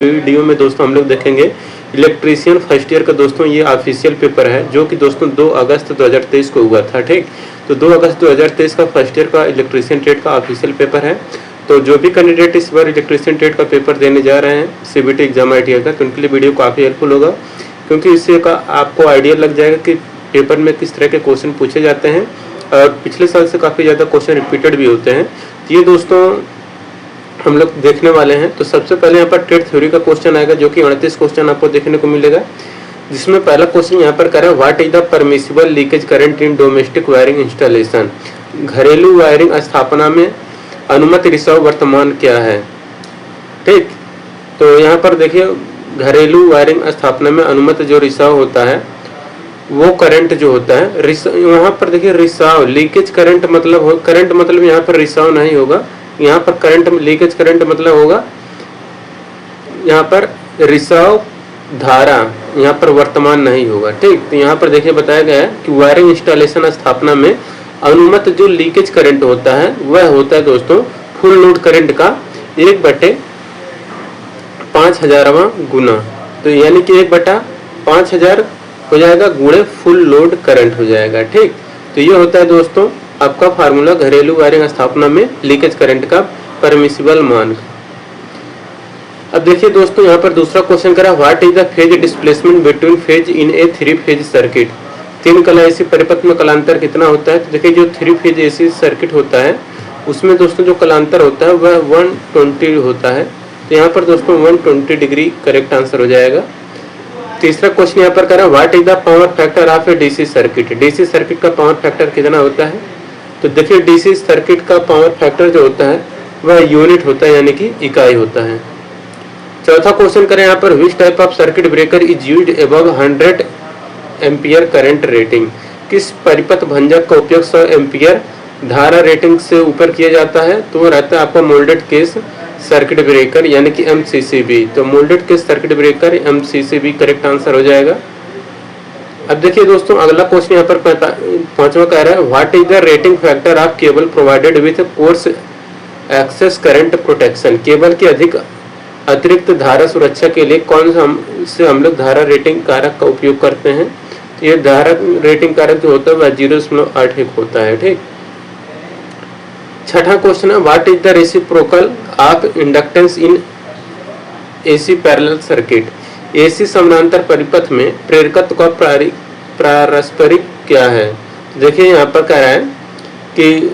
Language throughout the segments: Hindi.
वीडियो में दोस्तों हम लोग देखेंगे इलेक्ट्रीशियन फर्स्ट ईयर का दोस्तों ये ऑफिशियल पेपर है जो कि दोस्तों 2 अगस्त 2023 को हुआ था। ठीक, तो 2 अगस्त 2023 का फर्स्ट ईयर का इलेक्ट्रीशियन ट्रेड का ऑफिशियल पेपर है। तो जो भी कैंडिडेट इस बार इलेक्ट्रीशियन ट्रेड का पेपर देने जा रहे हैं सीबीटी एग्जाम ITI का, तो उनके लिए वीडियो काफ़ी हेल्पफुल होगा, क्योंकि इससे का आपको आइडिया लग जाएगा कि पेपर में किस तरह के क्वेश्चन पूछे जाते हैं और पिछले साल से काफ़ी ज़्यादा क्वेश्चन रिपीटेड भी होते हैं। ये दोस्तों हम लोग देखने वाले हैं। तो सबसे पहले यहाँ पर ट्रेड थ्योरी का क्वेश्चन आएगा जो कि 38 क्वेश्चन आपको देखने को मिलेगा, जिसमें पहला क्वेश्चन यहाँ पर करें, what is the permissible leakage current in domestic wiring installation. घरेलू वायरिंग स्थापना में अनुमत रिसाव वर्तमान क्या है। ठीक, तो यहाँ पर देखिए घरेलू वायरिंग स्थापना में अनुमत जो रिसाव होता है वो करंट जो होता है, यहाँ पर देखिए रिसाव लीकेज करंट मतलब यहाँ पर रिसाव नहीं होगा, यहाँ पर करंट लीकेज करंट मतलब होगा यहाँ पर रिसाव धारा, यहाँ पर वर्तमान नहीं होगा। ठीक, तो यहाँ पर देखिए बताया गया है कि वायरिंग इंस्टॉलेशन स्थापना में अनुमत जो लीकेज करंट होता है वह होता है दोस्तों फुल लोड करंट का 1/5000वां गुना। तो यानी कि 1/5000 हो जाएगा गुणे फुल लोड करंट हो जाएगा। ठीक, तो ये होता है दोस्तों आपका फार्मूला घरेलू वायरिंग स्थापना में लीकेज करंट का परमिसिबल मान। अब देखिए दोस्तों यहाँ पर दूसरा क्वेश्चन करा, what is the phase displacement between phase in A 3 phase circuit. 3 कला एसी परिपथ में कलांतर कितना होता है। तो देखिए जो 3 फेज एसी सर्किट होता है उसमें दोस्तों जो कलांतर होता है वह 120 होता है। तो यहाँ पर दोस्तों 120 डिग्री करेक्ट आंसर हो जाएगा। तीसरा क्वेश्चन यहाँ पर करा, what is the power factor of A DC circuit. DC circuit का पावर फैक्टर कितना होता है। तो देखिए डीसी सर्किट का पावर फैक्टर जो होता है वह यूनिट होता है, यानी कि इकाई होता है। चौथा क्वेश्चन करें यहाँ पर, which type of circuit breaker is used above 100 ampere current rating. किस परिपथ भंजक का उपयोग 100 एम्पियर धारा रेटिंग से ऊपर किया जाता है। तो वो रहता है आपका मोल्डेड केस सर्किट ब्रेकर, यानी कि MCCB। तो moulded case circuit breaker MCCB correct answer हो जाएगा। अब देखिए दोस्तों अगला क्वेश्चन यहाँ पर 5वां कह रहा है, what is the rating factor of cable provided with coarse excess current protection. Cable की अतिरिक्त धारा सुरक्षा के लिए कौन से हम लोग धारा रेटिंग कारक का उपयोग करते हैं। ये धारा रेटिंग कारक जो होता है वह 0.81 होता है। ठीक, छठा क्वेश्चन है, what is the reciprocal of inductance in AC parallel circuit. AC समानांतर परिपथ में प्रेरकत्व का पारस्परिक क्या है। देखिए यहाँ पर कह रहा है कि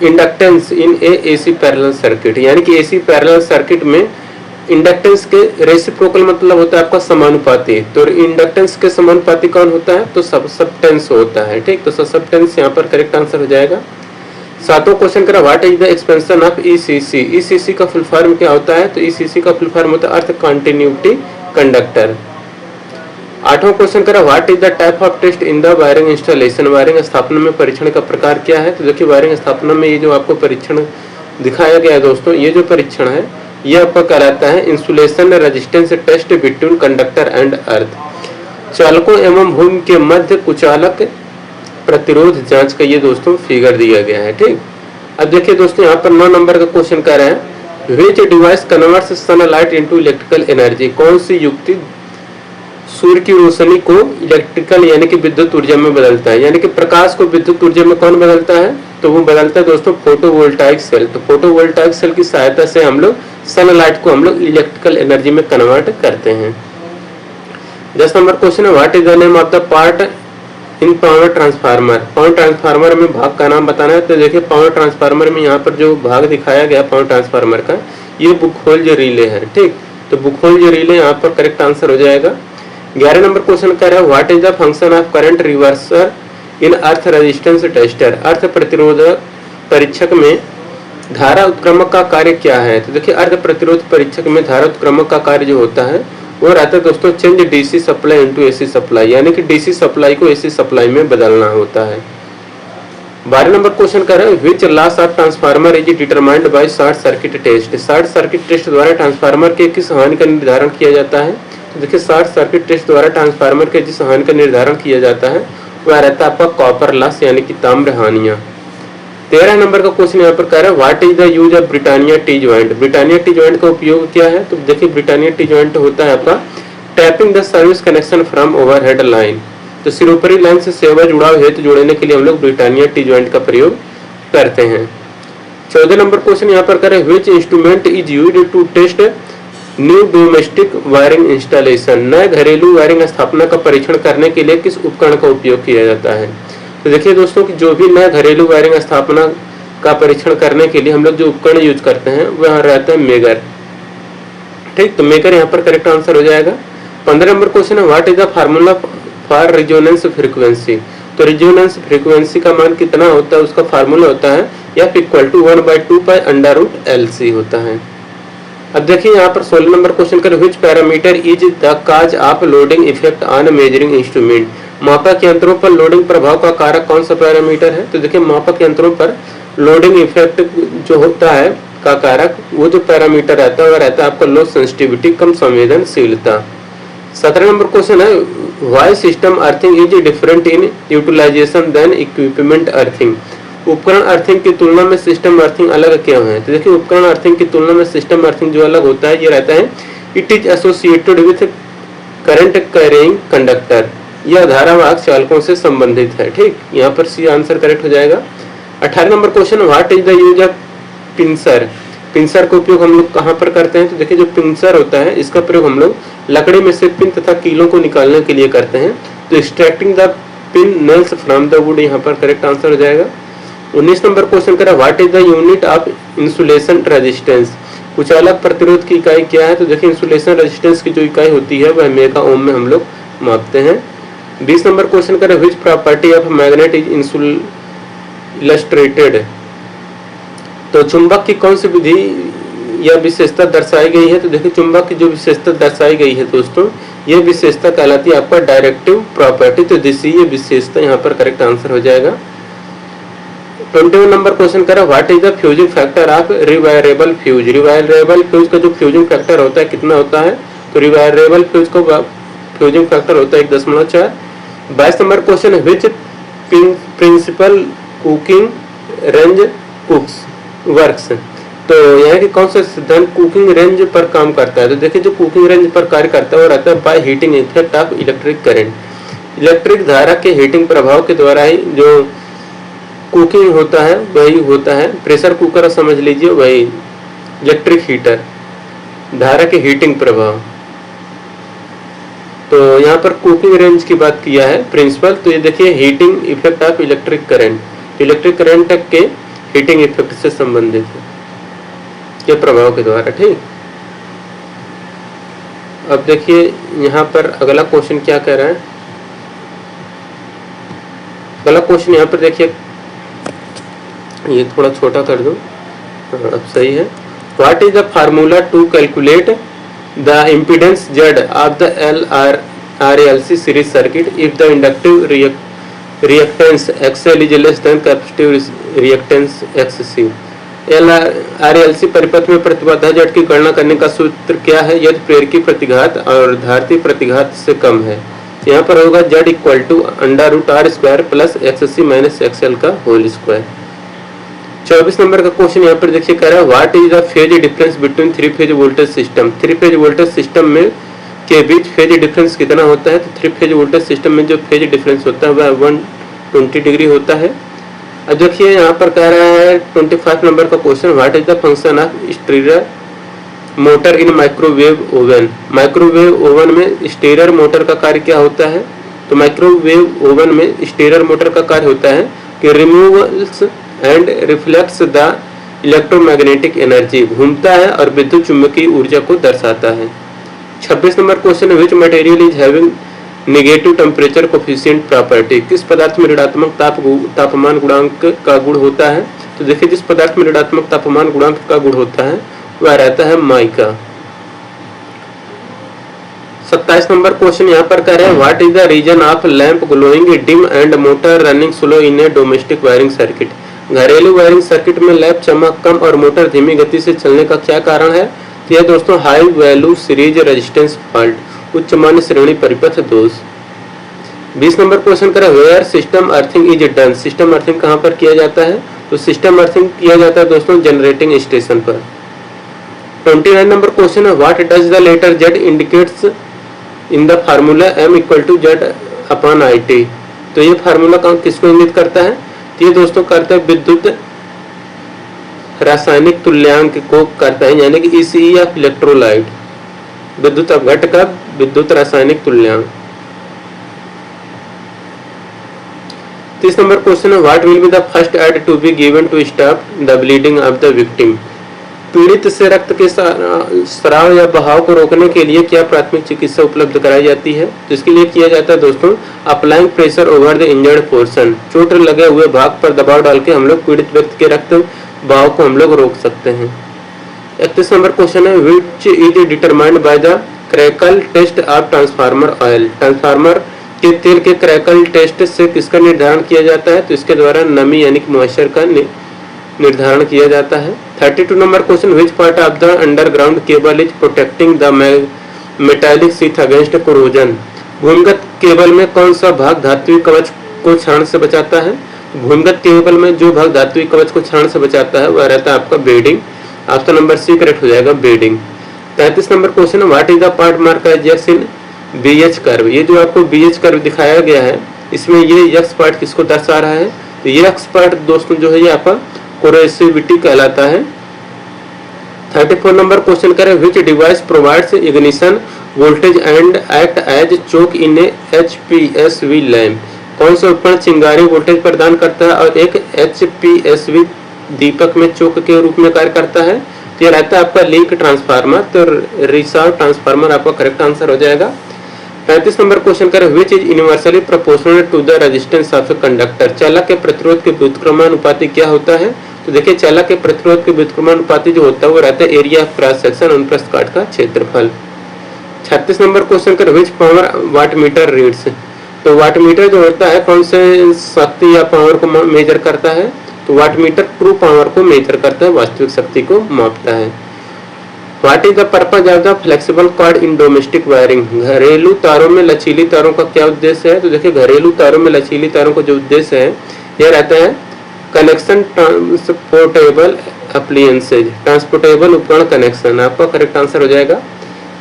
इंडक्टेंस इन AC पैरेलल सर्किट, यानी कि AC पैरेलल सर्किट में इंडक्टेंस के रेसिप्रोकल मतलब होता है आपका समानुपाती। तो इंडक्टेंस के समानुपाती कौन होता है, तो सब्सटेंस होता है। ठीक, तो सब्सटेंस यहाँ पर करेक्ट आंसर हो जाएगा। 7वां क्वेश्चन करा, what is the expansion of ECC। ECC का फुल फॉर्म क्या होता है। तो ECC का फुल फॉर्म होता है अर्थ कंटिन्यूटी कंडक्टर। 8वां क्वेश्चन करा, what is the type of test in the wiring installation. Wiring स्थापना में परीक्षण का प्रकार क्या है। तो देखिए वायरिंग स्थापना में ये जो आपको परीक्षण दिखाया गया है दोस्तों, ये जो परीक्षण है ये आपका कहलाता है insulation resistance test between conductor and earth. चालकों एवं भूमि के मध्य कुचालक प्रतिरोध जांच का ये दोस्तों फिगर दिया गया है। ठीक, अब देखिए दोस्तों यहाँ पर 9 नंबर का क्वेश्चन कर रहे हैं, which device converts sunlight into electrical energy. कौन सी युक्ति सूर्य की रोशनी को इलेक्ट्रिकल यानी कि विद्युत ऊर्जा में बदलता है। यानी कि प्रकाश को विद्युत ऊर्जा में कौन बदलता है, तो वो बदलता है दोस्तों फोटोवोल्टाइक सेल। तो फोटोवोल्टाइक सेल की सहायता से हम लोग सनलाइट को हम लोग इलेक्ट्रिकल एनर्जी में कन्वर्ट करते हैं। 10 नंबर क्वेश्चन है, what is the name of the part in power transformer. Power transformer में भाग का नाम बताना है। तो देखिए पावर ट्रांसफार्मर में यहाँ पर जो भाग दिखाया गया पावर ट्रांसफार्मर का, ये बुकहोल्ज रिले है। ठीक, तो बुकहोल्ज रिले यहाँ पर करेक्ट आंसर हो जाएगा। 11 नंबर क्वेश्चन कर रहा है, what is the function of current reverser in earth resistance tester. Earth प्रतिरोधक परीक्षक में धारा उत्क्रमक का कार्य क्या है। तो देखिए अर्थ प्रतिरोध परीक्षक में धारा उत्क्रमक का कार्य जो होता है वो रहता है दोस्तों change DC supply into AC supply, यानी कि DC सप्लाई को AC सप्लाई में बदलना होता है। 12 नंबर क्वेश्चन कर रहे हैं, which loss of transformer is determined by short circuit test. Short circuit test द्वारा ट्रांसफार्मर के किस हानि का निर्धारण किया जाता है। तो देखिए शॉर्ट सर्किट टेस्ट द्वारा ट्रांसफार्मर के जिस हानि का निर्धारण किया जाता है वह रहता है आपका कॉपर लॉस, यानी कि ताम्र हानियां। 13 नंबर का क्वेश्चन यहाँ पर कह रहा है what is the use of Britannia T joint. Britannia T joint का उपयोग क्या है? तो देखिए ब्रिटानिया टी ज्वाइंट होता है आपका tapping the service connection from overhead line. तो सिरोपरी लाइन से सेवा जुड़ाव हेतु जोड़ने के लिए हम लोग ब्रिटानिया टी ज्वाइंट का प्रयोग करते हैं। 14 नंबर क्वेश्चन यहाँ पर करें which instrument is used to test new domestic wiring installation. नए घरेलू वायरिंग स्थापना का परीक्षण करने के लिए किस उपकरण का उपयोग किया जाता है? तो देखिए दोस्तों कि जो भी नए घरेलू वायरिंग स्थापना का परीक्षण करने के लिए हम लोग जो उपकरण यूज करते हैं वह रहता है मेगर। ठीक, तो मेगर यहाँ पर करेक्ट आंसर हो जाएगा। 15 नंबर क्वेश्चन है what is the formula for resonance frequency. तो रिजोनेंस फ्रीक्वेंसी का मान कितना होता है, उसका फार्मूला होता है F = 1/2 पाई √LC होता है। अब देखिए यहाँ पर 16 नंबर क्वेश्चन कर which parameter is the cause of loading effect on measuring instrument. मापक यंत्रों पर लोडिंग प्रभाव का कारक कौन सा पैरामीटर है? तो देखिए मापक यंत्रों पर लोडिंग इफेक्ट जो होता है का कारक वो जो पैरामीटर रहता है वह रहता है आपका लो सेंसिटिविटी, कम संवेदनशीलता। 17 नंबर क्वेश्चन है why system earthing is different in utilisation than equipment earthing. उपकरण अर्थिंग की तुलना में सिस्टम अर्थिंग अलग क्यों है? तो देखिए उपकरण अर्थिंग की तुलना में सिस्टम अर्थिंग जो अलग होता है ये रहता है it is associated with current carrying conductor. यह धारावाहक चालकों से संबंधित है। ठीक, यहाँ पर सी आंसर करेक्ट हो जाएगा। 18 number question what is the use of pincer. Pincer का उपयोग हम लोग कहाँ पर करते हैं? तो देखिए जो पिंसर होता है इसका प्रयोग हम लोग लकड़ी में से पिन तथा कीलों को निकालने के लिए करते हैं। तो extracting the pin nails from the wood यहाँ पर करेक्ट आंसर हो जाएगा। 19 नंबर क्वेश्चन करा what is the unit of insulation resistance. कुचालक प्रतिरोध की इकाई क्या है? तो देखिए इंसुलेशन रेजिस्टेंस की जो इकाई होती है वह मेगा ओम में हम लोग मापते हैं। 20 नंबर क्वेश्चन करें which property of magnet is illustrated. तो चुंबक की कौन सी विधि या विशेषता दर्शाई गई है? तो देखिए चुंबक की जो विशेषता दर्शाई गई है दोस्तों यह विशेषता कहलाती है आपका डायरेक्टिव प्रॉपर्टी। तो दिशीय विशेषता यहाँ पर करेक्ट आंसर हो जाएगा। 21 नंबर क्वेश्चन करा what is the fusing factor of rewirable fuse. Rewirable fuse का जो फ्यूजिंग फैक्टर होता है कितना होता है? तो रिवायरेबल फ्यूज का फ्यूजिंग फैक्टर होता है 1.4। 22 number question which principle cooking range cooks works. तो यहाँ की कौन सा सिद्धांत कुकिंग रेंज पर काम करता है? तो देखिए जो कुकिंग रेंज पर कार्य करता है वो रहता है by heating effect of electric current. Electric धारा के हीटिंग प्रभाव के द्वारा ही जो कुकिंग होता है वही होता है। प्रेशर कुकर समझ लीजिए वही इलेक्ट्रिक हीटर, धारा के हीटिंग प्रभाव। तो यहाँ पर कुकिंग रेंज की बात किया है प्रिंसिपल। तो ये देखिए heating effect of electric current. Electric current के हीटिंग इफेक्ट से संबंधित है के प्रभाव के द्वारा। ठीक, अब देखिए यहाँ पर अगला क्वेश्चन क्या कह रहा है। अगला क्वेश्चन यहाँ पर देखिए, ये थोड़ा छोटा कर दो, अब सही है। What is the formula to calculate the impedance Z of the RLC series circuit if the inductive reactance XL is less than capacitive reactance XC। RLC परिपथ में प्रतिबाधा Z की गणना करने का सूत्र क्या है? यदि प्रेरकी प्रतिघात और धारती प्रतिघात से कम है। यहाँ पर होगा Z = √R² plus XC minus XL का होल स्क्वायर। 24 नंबर का क्वेश्चन यहाँ पर देखिए कह रहा है what is the phase difference between 3 phase voltage system. 3 phase voltage system में के बीच फेज डिफरेंस कितना होता है? तो 3 फेज वोल्टेज सिस्टम में जो फेज डिफरेंस होता है वह 120 डिग्री होता है। अब देखिए यहाँ पर कह रहा है 25 नंबर का question what is the function of stirrer motor in microwave oven. Microwave oven में स्टीरर मोटर का कार्य क्या होता है? तो माइक्रोवेव ओवन में स्टीरर मोटर का कार्य होता है कि removals and reflects the electromagnetic energy, घूमता है और विद्युत चुंबकीय ऊर्जा को दर्शाता है। 26 number question which material is having negative temperature coefficient property. किस पदार्थ में ऋणात्मक तापमान गुणांक का गुण होता है? तो देखिए जिस पदार्थ में ऋणात्मक तापमान गुणांक का गुण होता है वह रहता है माइका। 27 नंबर क्वेश्चन यहाँ पर कह रहे हैं what is the reason of lamp glowing dim and motor running slow in a domestic wiring circuit. घरेलू वायरिंग सर्किट में लैंप चमक कम और मोटर धीमी गति से चलने का क्या कारण है? तो यह दोस्तों high value series resistance fault, उच्च मान श्रेणी परिपथ दोष। 20 नंबर क्वेश्चन करें where system earthing is done. System earthing कहाँ पर किया जाता है? तो सिस्टम अर्थिंग किया जाता है दोस्तों जनरेटिंग स्टेशन पर। 29 नंबर क्वेश्चन है, what does the letter Z indicates in the formula m equal to Z upon I T. तो ये फार्मूला किसको इंगित करता है? तो ये दोस्तों करता है विद्युत रासायनिक तुल्यांक को करता है, यानी कि ईसीई ऑफ इलेक्ट्रोलाइट, विद्युत अपघट्ट का विद्युत रासायनिक तुल्यांक। 30 नंबर क्वेश्चन है, what will be the first aid to be given to stop the bleeding of the victim. पीड़ित से रक्त के स्राव या बहाव को रोकने के लिए क्या प्राथमिक चिकित्सा उपलब्ध कराई जाती है? तो इसके लिए किया जाता है दोस्तों applying pressure over the injured portion. चोट लगे हुए भाग पर दबाव डाल के हम लोग पीड़ित व्यक्ति के रक्त बहाव को हम लोग रोक सकते हैं। 31 नंबर क्वेश्चन है, which is determined by the crackle test of transformer oil. Transformer के तेल के क्रैकल टेस्ट से किसका निर्धारण किया जाता है? तो इसके द्वारा नमी यानी कि मॉइस्चर का निर्धारण किया जाता है। 32 number question, which part of the underground cable is protecting the metallic sheath against corrosion. भूमिगत केबल में कौन सा भाग धात्विक कवच को क्षरण से बचाता है? भूमिगत केबल में जो भाग धात्विक कवच को क्षरण से बचाता है वह रहता है आपका bedding. Option number C correct हो जाएगा, bedding. 33 number question, what is the part mark as X in BH curve. ये जो आपको बीएच कर्व दिखाया गया है इसमें ये एक्स पार्ट किसको दर्शा रहा है? तो ये एक्स पार्ट दोस्तों जो है ये आपका कोरोसिविटी कहलाता है। 34 नंबर क्वेश्चन करें, which device provides ignition voltage and act as choke in a HPSV lamp. कौन सा उपकरण चिंगारी वोल्टेज प्रदान करता है और एक HPSV दीपक में चोक के रूप में कार्य करता है? तो यह रहता है आपका लिंक ट्रांसफार्मर। तो रिसाव ट्रांसफार्मर आपका करेक्ट आंसर हो जाएगा। 35 नंबर क्वेश्चन करें, which is universally proportional to the resistance of a conductor. चालक के प्रतिरोध के व्युत्क्रमानुपाती क्या होता है? तो देखिए चालक के प्रतिरोध के व्युत्क्रमानुपाती जो होता है वो रहता है एरिया ऑफ क्रॉस सेक्शन अनुप्रस्थ काट का क्षेत्रफल। 36 नंबर क्वेश्चन करें, which power watt meter reads. तो वाट मीटर जो होता है कौन से शक्ति या पावर को मेजर करता है? तो वाट मीटर ट्रू पावर को मेजर करता है, वास्तविक शक्ति को मापता है। What is the purpose of the flexible cord in domestic wiring. घरेलू तारों में लचीली तारों का क्या उद्देश्य है? तो देखिए घरेलू तारों में लचीली तारों का जो उद्देश्य है यह रहता है कनेक्शन ट्रांसपोर्टेबल अप्लायंसेज, ट्रांसपोर्टेबल उपकरण कनेक्शन। आपका करेक्ट आंसर हो जाएगा।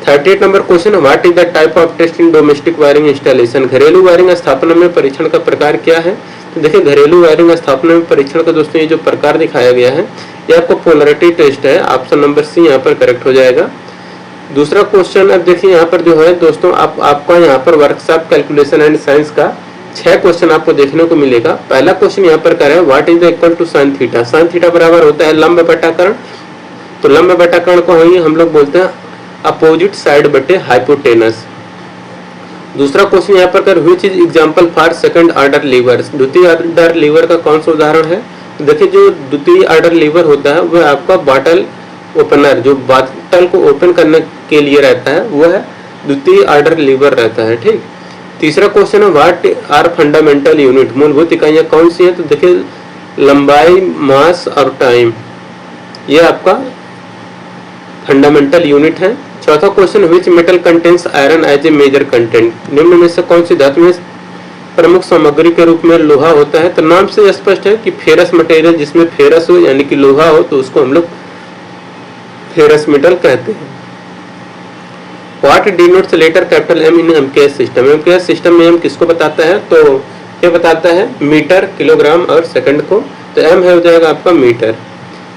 38 number question, what is the type of test in domestic wiring installation. घरेलू वायरिंग स्थापना में परीक्षण का प्रकार क्या है? तो देखिए घरेलू वायरिंग स्थापना में परीक्षण का दोस्तों ये जो प्रकार दिखाया गया है ये आपको पोलरिटी टेस्ट है। ऑप्शन नंबर सी यहाँ पर करेक्ट हो जाएगा। दूसरा क्वेश्चन अब देखिए यहाँ पर जो है दोस्तों आपका यहाँ पर वर्कशॉप कैलकुलेशन एंड साइंस का 6 क्वेश्चन आपको देखने को मिलेगा। पहला क्वेश्चन यहाँ पर करें, what is the equal to sine theta. Sine theta बराबर होता है लंब बटा कर्ण। तो लंब बटा कर्ण को हम लोग बोलते हैं अपोजिट साइड बटे हाइपोटेनस। दूसरा क्वेश्चन यहाँ पर कर, which is example for second order liver. द्वितीय ऑर्डर लीवर का कौन सा उदाहरण है? देखिए जो द्वितीय ऑर्डर लीवर होता है वह आपका बॉटल ओपनर, जो बॉटल को ओपन करने के लिए रहता है वह द्वितीय ऑर्डर लीवर रहता है। ठीक। तीसरा क्वेश्चन है, व्हाट आर फंडामेंटल यूनिट। मूलभूत इकाइयां कौन सी है? तो देखिए लंबाई, मास और टाइम ये आपका फंडामेंटल यूनिट है। चौथा question, which metal contains iron as a major content. निम्न में से कौन सी धातु में प्रमुख सामग्री के रूप में लोहा होता है? तो नाम से स्पष्ट है कि फेरस मटेरियल, जिसमें फेरस हो यानी कि लोहा हो तो उसको हम लोग फेरस मेटल कहते हैं। What denotes letter capital M in MKS system. MKS system में एम किसको बताता है? तो ये बताता है मीटर, किलोग्राम और सेकंड को। तो एम है हो जाएगा आपका मीटर।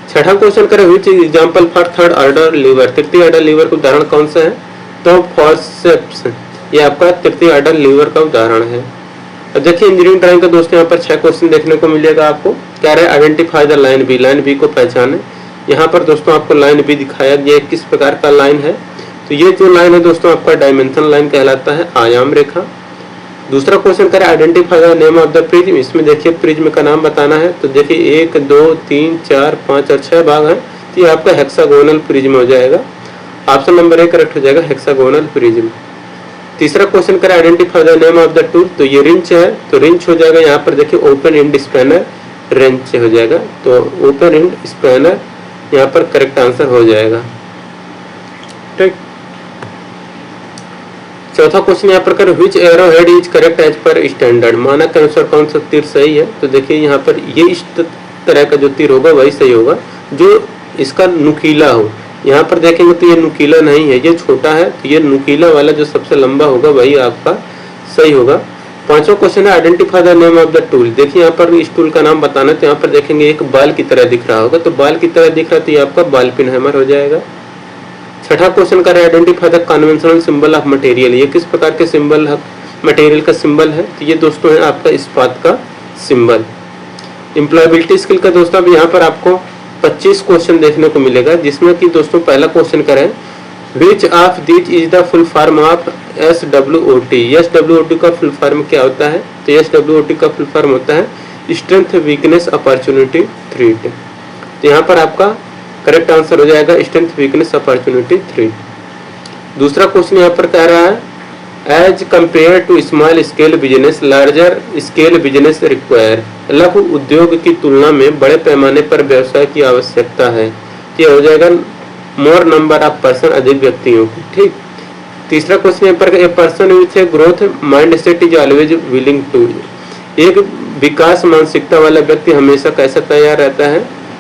छठा क्वेश्चन करें, which example for third order lever. तृतीय ऑर्डर लीवर का उदाहरण कौन सा है? तो फॉर्सेप्स ये आपका तृतीय ऑर्डर लीवर का उदाहरण है। अब देखिए इंजीनियरिंग ड्राइंग का दोस्तों यहाँ पर 6 क्वेश्चन देखने को मिलेगा आपको। क्या रहे, identify the line B. Line B को पहचाने। यहाँ पर दोस्तों आपको लाइन बी दिखाया गया किस प्रकार का लाइन है। तो ये जो लाइन है दोस्तों आपका डायमेंशन लाइन कहलाता है, आयाम रेखा। दूसरा क्वेश्चन करें, identify the name of the prism. इसमें देखिए प्रिज्म का नाम बताना है। तो देखिए 1 2 3 4 5 और 6 भाग है। तो ये आपका हेक्सागोनल प्रिज्म हो जाएगा। ऑप्शन नंबर ए करेक्ट हो जाएगा, हेक्सागोनल प्रिज्म। तीसरा क्वेश्चन करें, identify the name of the tool. तो ये रिंच है, तो रिंच हो जाएगा यहाँ पर देखिए ओपन एंड स्पैनर रिंच हो जाएगा। तो ओपन एंड स्पैनर यहाँ पर करेक्ट आंसर हो जाएगा। ठीक। चौथा क्वेश्चन यहाँ पर कर, which arrow head is correct as per standard. मानक के अनुसार कौन सा तीर सही है? तो देखिए यहाँ पर ये तरह का जो तीर होगा वही सही होगा, जो इसका नुकीला हो। यहाँ पर देखेंगे तो ये नुकीला नहीं है, ये छोटा है, तो ये नुकीला वाला जो सबसे लंबा होगा वही आपका सही होगा। पांचवा क्वेश्चन है identify the name of the tool. देखिए यहाँ पर इस टूल का नाम बताना, तो यहाँ पर देखेंगे एक बाल की तरह दिख रहा होगा, तो बाल की तरह दिख रहा है तो ये आपका बाल पिन हैमर हो जाएगा। छठा क्वेश्चन कर identify the conventional symbol of material. ये किस प्रकार के सिंबल मटेरियल का सिंबल है, तो ये दोस्तों है आपका इस्पात का सिंबल। एम्प्लॉयबिलिटी स्किल का दोस्तों अब यहाँ पर आपको 25 क्वेश्चन देखने को मिलेगा, जिसमें कि दोस्तों पहला क्वेश्चन करें which of this is the full form of SWOT। SWOT का फुल फॉर्म क्या होता है, तो SWOT का फुल फॉर्म होता है स्ट्रेंथ वीकनेस अपॉर्चुनिटी थ्रेट। तो यहाँ पर आपका करेक्ट आंसर हो जाएगा स्ट्रेंथ वीकनेस अपॉर्चुनिटी थ्रेट। दूसरा क्वेश्चन यहाँ पर कह रहा है as compare to small scale business larger scale business require. लघु उद्योग की तुलना में बड़े पैमाने पर व्यवसाय की आवश्यकता है। ये हो जाएगा मोर नंबर ऑफ पर्सन, अधिक व्यक्तियों की। ठीक। तीसरा क्वेश्चन यहाँ पर a person with a growth mind set is always willing to. एक विकास मानसिकता वाला व्यक्ति हमेशा कैसा तैयार रहता है,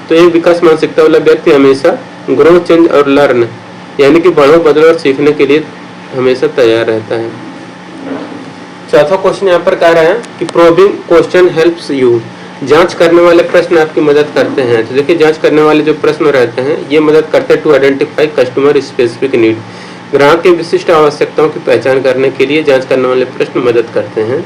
तो एक विकास मानसिकता वाला व्यक्ति हमेशा ग्रो चेंज और लर्न यानी कि बढ़ो बदलो और सीखने के लिए हमेशा तैयार रहता है। चौथा क्वेश्चन यहाँ पर कह रहा है कि प्रोबिंग क्वेश्चन हेल्प्स यू। जांच करने वाले प्रश्न आपकी मदद करते हैं। तो देखिए जांच करने वाले जो प्रश्न रहते हैं ये मदद करते हैं to identify customer specific need. ग्राहक की विशिष्ट आवश्यकताओं की पहचान करने के लिए जांच करने वाले प्रश्न मदद करते हैं।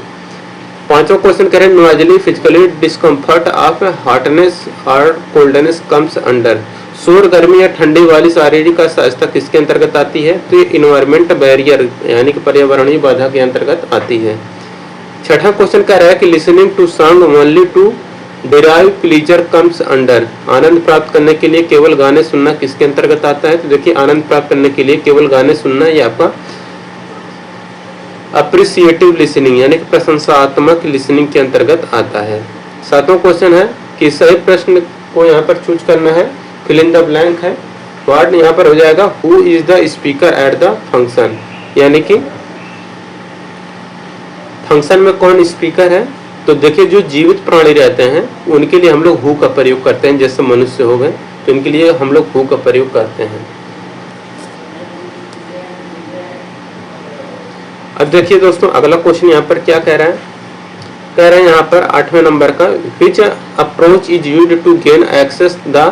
पांचवा क्वेश्चन करें Noisli physically discomfort of hotness और कोल्डनेस कम्स अंडर। शोर, गर्मी या ठंडी वाली शारीरिक असहजता किसके अंतर्गत आती है, तो ये इन्वायरमेंट बैरियर यानी कि पर्यावरणीय बाधा के अंतर्गत आती है। छठा क्वेश्चन कह रहा है कि listening to song only to derive pleasure comes under. आनंद प्राप्त करने के लिए केवल गाने सुनना किसके अंतर्गत आता है, तो देखिए आनंद प्राप्त करने के लिए केवल गाने सुनना ये आपका अप्रिसिएटिव लिसनिंग यानी कि प्रशंसात्मक लिसनिंग के अंतर्गत आता है। सातवां क्वेश्चन है कि सही प्रश्न को यहाँ पर चूज करना है, फिल इन द ब्लैंक है। वर्ड यहाँ पर हो जाएगा who is the speaker at the function, यानी कि फंक्शन में कौन स्पीकर है। तो देखिए जो जीवित प्राणी रहते हैं उनके लिए हम लोग हु का प्रयोग करते हैं, जैसे मनुष्य हो गए तो इनके लिए हम लोग हु का प्रयोग करते हैं। अब देखिए दोस्तों अगला क्वेश्चन यहाँ पर क्या कह रहा है, कह रहे हैं यहाँ पर 8वें नंबर का which approach is used to gain access the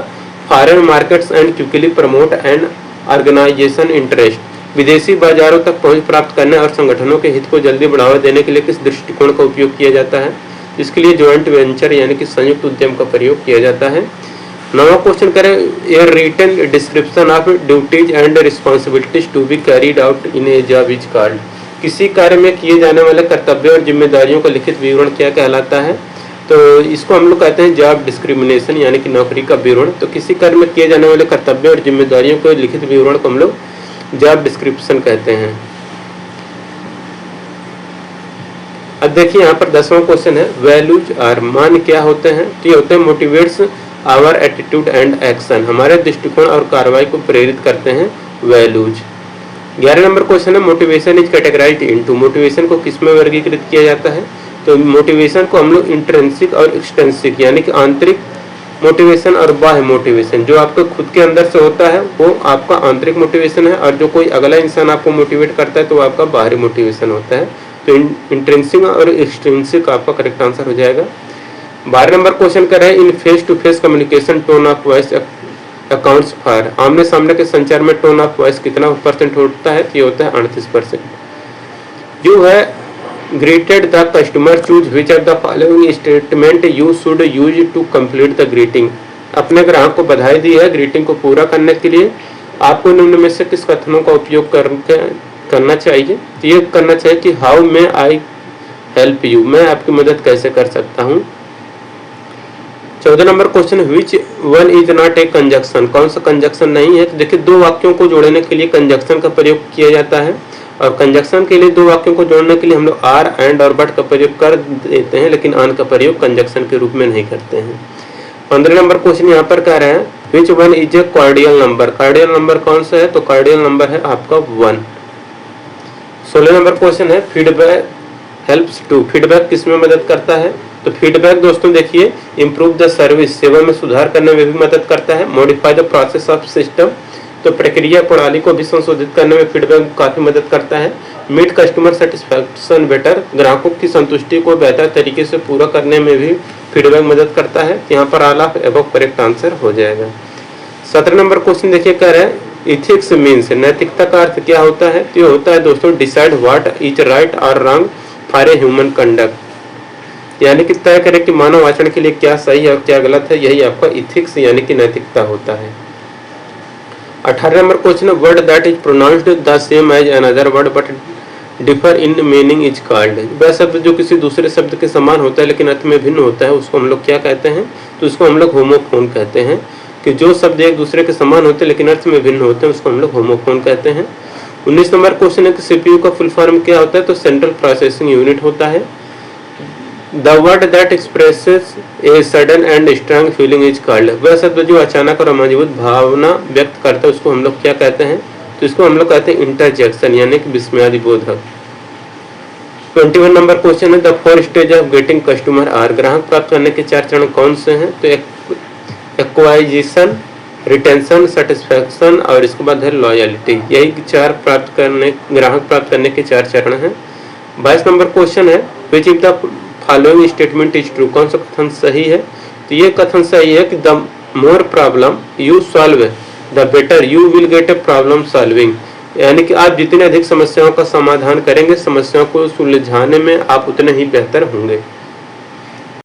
foreign markets and quickly promote and organisation interest. विदेशी बाजारों तक पहुंच प्राप्त करने और संगठनों के हित को जल्दी बढ़ावा देने के लिए किस दृष्टिकोण का उपयोग किया जाता है, इसके लिए ज्वाइंट वेंचर यानी कि संयुक्त उद्यम का प्रयोग किया जाता है। नवा क्वेश्चन करें a written description of duties and responsibilities to be carried out in a job is called. किसी कार्य में किए जाने वाले कर्तव्य और जिम्मेदारियों का लिखित विवरण क्या कहलाता है, तो इसको हम लोग कहते हैं जॉब डिस्क्रिमिनेशन यानी कि नौकरी का विवरण। तो किसी कार्य में किए जाने वाले कर्तव्य और जिम्मेदारियों को लिखित विवरण को हम लोग जॉब डिस्क्रिप्शन कहते हैं। अब देखिए यहाँ पर 10वां क्वेश्चन है वैल्यूज और मान क्या होते हैं, तो ये होते हैं motivates our attitude and action, हमारे दृष्टिकोण और कार्रवाई को प्रेरित करते हैं वैल्यूज। 11 नंबर क्वेश्चन है motivation is categorised into. Motivation को किस में वर्गीकृत किया जाता है, तो मोटिवेशन को हम लोग इंट्रिंसिक और एक्सट्रिंसिक यानी कि आंतरिक मोटिवेशन और बाह्य मोटिवेशन, जो आपके खुद के अंदर से होता है वो आपका आंतरिक मोटिवेशन है, और जो कोई अगला इंसान आपको मोटिवेट करता है तो वो आपका बाहरी मोटिवेशन होता है। तो इंट्रिंसिक और एक्सट्रिंसिक आपका करेक्ट आंसर हो जाएगा। 12 नंबर क्वेश्चन कर रहे हैं in face to face communication tone of voice accounts for. आमने सामने के संचार में टोन ऑफ वॉइस कितना % होता है, तो ये होता है 38%। जो है greeted the customer, choose which of the following statement you should use to complete the greeting। अपने ग्राहक को बधाई दी है ग्रीटिंग को पूरा करने के लिए आपको निम्न में से किस कथनों का उपयोग करना चाहिए, तो ये करना चाहिए कि how may I help you, मैं आपकी मदद कैसे कर सकता हूँ। 14 number question which one is not A conjunction, कौन सा कंजक्शन नहीं है, तो देखिए दो वाक्यों को जोड़ने के लिए कंजक्शन का प्रयोग किया जाता है, और कंजक्शन के लिए दो वाक्यों को जोड़ने के लिए हम लोग आर एंड और बट का प्रयोग कर देते हैं, लेकिन ऑन का प्रयोग कंजक्शन के रूप में नहीं करते हैं। 15 नंबर क्वेश्चन यहाँ पर कह रहे हैं which one is a cardinal number, cardinal number कौन सा है, तो कार्डियल नंबर है आपका 1। 16 नंबर क्वेश्चन है फीडबैक हेल्प्स टू, फीडबैक किस में मदद करता है, तो फीडबैक दोस्तों देखिए, इम्प्रूव द सर्विस, सेवा में सुधार करने में भी मदद करता है। Modify the process of system, तो प्रक्रिया प्रणाली को भी संशोधित करने में फीडबैक काफी मदद करता है। मीट कस्टमर सेटिस्फैक्शन बेटर, ग्राहकों की संतुष्टि को बेहतर तरीके से पूरा करने में भी फीडबैक मदद करता है। यहाँ पर all of above correct answer हो जाएगा। 17 नंबर क्वेश्चन देखिए, कह रहा है इथिक्स मीन्स, नैतिकता का अर्थ क्या होता है? तो ये होता है दोस्तों डिसाइड व्हाट इज राइट और wrong for a human conduct, यानी कि तय करें कि मानव आचरण के लिए क्या सही है और क्या गलत है, यही आपका इथिक्स यानी कि नैतिकता होता है। 18 नंबर क्वेश्चन है word that is pronounced the same as another word but differ in meaning is called, वह शब्द जो किसी दूसरे शब्द के समान होता है लेकिन अर्थ में भिन्न होता है उसको हम लोग क्या कहते हैं? तो उसको हम लोग होमोफोन कहते हैं। कि जो शब्द एक दूसरे के समान होते हैं लेकिन अर्थ में भिन्न होते हैं उसको हम लोग होमोफोन कहते हैं। 19 नंबर क्वेश्चन है कि सीपीयू का फुल फॉर्म क्या होता है? तो सेंट्रल प्रोसेसिंग यूनिट होता है। The word that expresses a sudden and strong feeling is called, वह शब्द जो अचानक और मजबूत भावना व्यक्त करता है उसको हम लोग क्या कहते हैं? तो इसको हम लोग कहते हैं इंटरजेक्शन यानी कि विस्मयादिबोधक। 21 नंबर क्वेश्चन है the 4 stage of getting customer are, ग्राहक प्राप्त करने के 4 चरण कौन से हैं? तो एक्वाइजिशन, रिटेंशन, सेटिस्फैक्शन और इसके बाद है लॉयल्टी, यही ग्राहक प्राप्त करने के 4 चरण हैं। 22 नंबर क्वेश्चन है which if the following statement is true, कौन सा कथन सही है? तो ये कथन सही है कि the more problem you solve the better you will get a problem solving, यानी कि आप जितने अधिक समस्याओं का समाधान करेंगे समस्याओं को सुलझाने में आप उतने ही बेहतर होंगे।